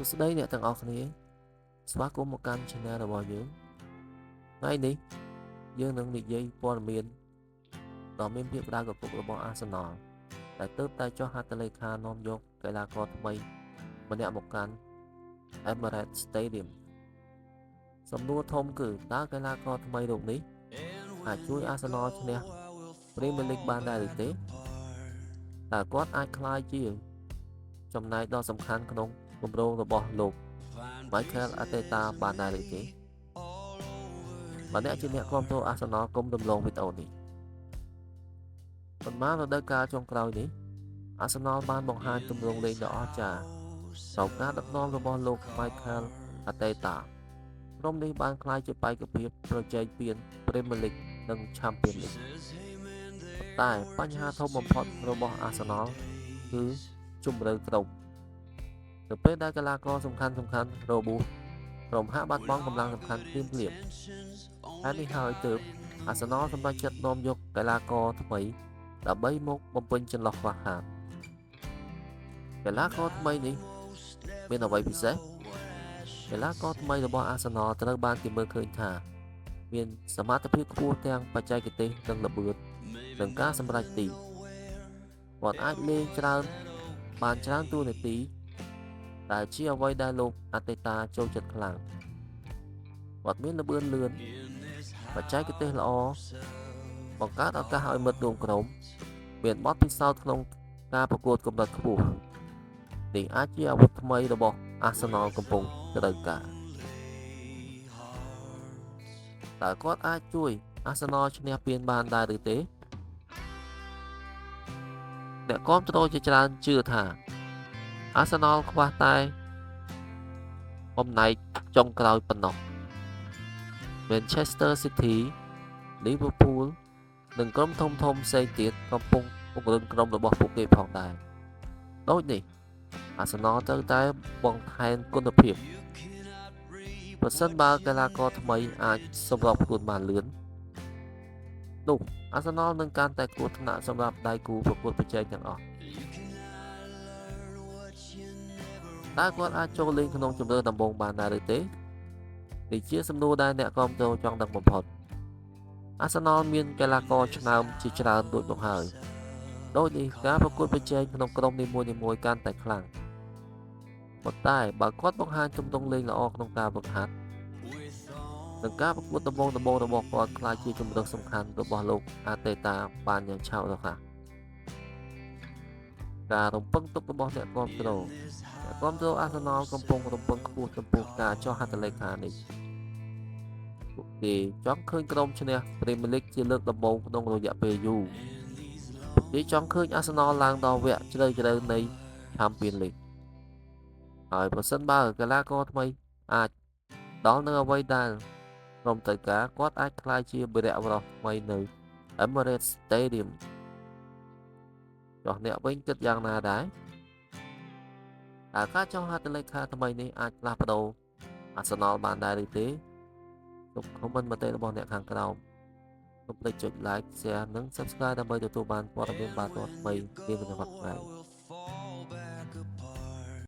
ស្ដីអ្នកទាំងអស់គ្នាស្វាគមន៍មកកាន់ Channel របស់យើងថ្ងៃនេះយើងនឹងនិយាយព័ត៌មានដ៏មានភាពក្តៅគគុករបស់ Arsenal ដែលទើបតែចុះហត្ថលេខានាំយកកីឡាករថ្មីម្នាក់មកកាន់ Emirates Stadium សំណួរធំគឺតើកីឡាករថ្មីរូបនេះអាចជួយ Arsenal ឈ្នះ Premier League បានដែរឬទេតើគាត់អាចក្លាយជាចំណែកដ៏សំខាន់ក្នុងគម្រោងរបស់លោក Mikel Arteta បានដែរឬទេបើអ្នកជាអ្នកគ្រប់គ្រង Arsenal កុំរំលងវីដេអូនេះប៉ុន្មានរដូវកាលចុងក្រោយនេះ Arsenal បានបង្ហាញទម្រង់លេងដ៏អស្ចារ្យក្រោមការដឹកនាំរបស់លោក Mikel Arteta ក្រុមនេះបានក្លាយជាបេក្ខភាពប្រជែងពាន Premier League និង Champions League តែបញ្ហាធំបំផុតរបស់ Arsenal គឺជម្រើសក្រុមនៅពេលដែលកីឡាករសំខាន់របួសក្រុមហាក់បាត់បង់កម្លាំងសំខាន់ភ្លាមហើយនេះហើយទើប Arsenal សម្រេចចិត្តនាំយកកីឡាករថ្មីដើម្បីមកបំពេញចន្លោះខ្វះខាតកីឡាករថ្មីនេះមានអ្វីពិសេសកីឡាករថ្មីរបស់ Arsenal ត្រូវបានគេមើលឃើញថាមានសមត្ថភាពខ្ពស់ទាំងបច្ចេកទេសនិងល្បឿននិងការសម្រេចទីគាត់អាចលេងបានច្រើនតួនាទីដែលជាអ្វីដែលលោក Arteta ចូលចិត្តខ្លាំងគាត់មានល្បឿនលឿនបច្ចេកទេសល្អបង្កើតឱកាសឲ្យមិត្តរួមក្រុមមានបទពិសោធន៍ក្នុងការប្រកួតកម្រិតខ្ពស់នេះអាចជាអាវុធថ្មីរបស់ Arsenal កំពុងត្រូវការតើគាត់អាចជួយ Arsenal ឈ្នះពានបានដែរឬទេអ្នកគាំទ្រជាច្រើនជឿថា Arsenal ខ្វះតែបំណែកចុងក្រោយប៉ុណ្ណោះ Manchester City Liverpool និងក្រុមធំផ្សេងទៀតកំពុងពង្រឹងក្រុមរបស់ពួកគេផងដែរដូចនេះ Arsenal ត្រូវតែបង្ហាញគុណភាពប្រសិនបើកីឡាករថ្មីអាចសម្របខ្លួនបានលឿននោះ Arsenal នឹងកាន់តែគ្រោះថ្នាក់សម្រាប់ដៃគូប្រកួតប្រជែងទាំងអស់តើគាត់អាចចូលលេងក្នុងជម្រើសដំបូងបានដែរឬទេនេះជាសំណួរដែលអ្នកគាំទ្រចង់ដឹងបំផុត Arsenal មានកីឡាករឆ្នើមជាច្រើនដូចមកហើយដូចនេះការប្រកួតប្រជែងក្នុងក្រុមនីមួយៗកាន់តែខ្លាំងប៉ុន្តែបើគាត់បង្ហាញទម្រង់លេងល្អក្នុងការហ្វឹកហាត់និងការប្រកួតដំបូងរបស់គាត់ក្លាយជាជម្រើសសំខាន់របស់លោក Arteta បានយ៉ាងឆាប់រហ័សការរំពឹងទុករបស់អ្នកគាំទ្រArsenal កំពុងរំពឹងខ្ពស់ចំពោះការចុះហត្ថលេខានេះពួកគេចង់ឃើញក្រុមឈ្នះ Premier League ជាលើកដំបូងក្នុងរយៈពេលយូរពួកគេចង់ឃើញ Arsenal ឡើងដល់វគ្គជ្រៅនៃ Champions League ហើយប្រសិនបើកីឡាករថ្មីអាចដល់នៅអ្វីដែលក្រុមត្រូវការគាត់អាចក្លាយជាវីរបុរសថ្មីនៅ Emirates Stadium ចុះអ្នកវិញគិតយ៉ាងណាដែរតើការចុះហត្ថលេខាថ្មីនេះអាចផ្លាស់ប្ដូរ Arsenal បានដែរឬទេសូមខមមិនមតិរបស់អ្នកខាងក្រោមកុំភ្លេចចុច like share និង subscribe ដើម្បីទទួលបានព័ត៌មានថ្មីៗពីវិទ្យាសាស្ត្រ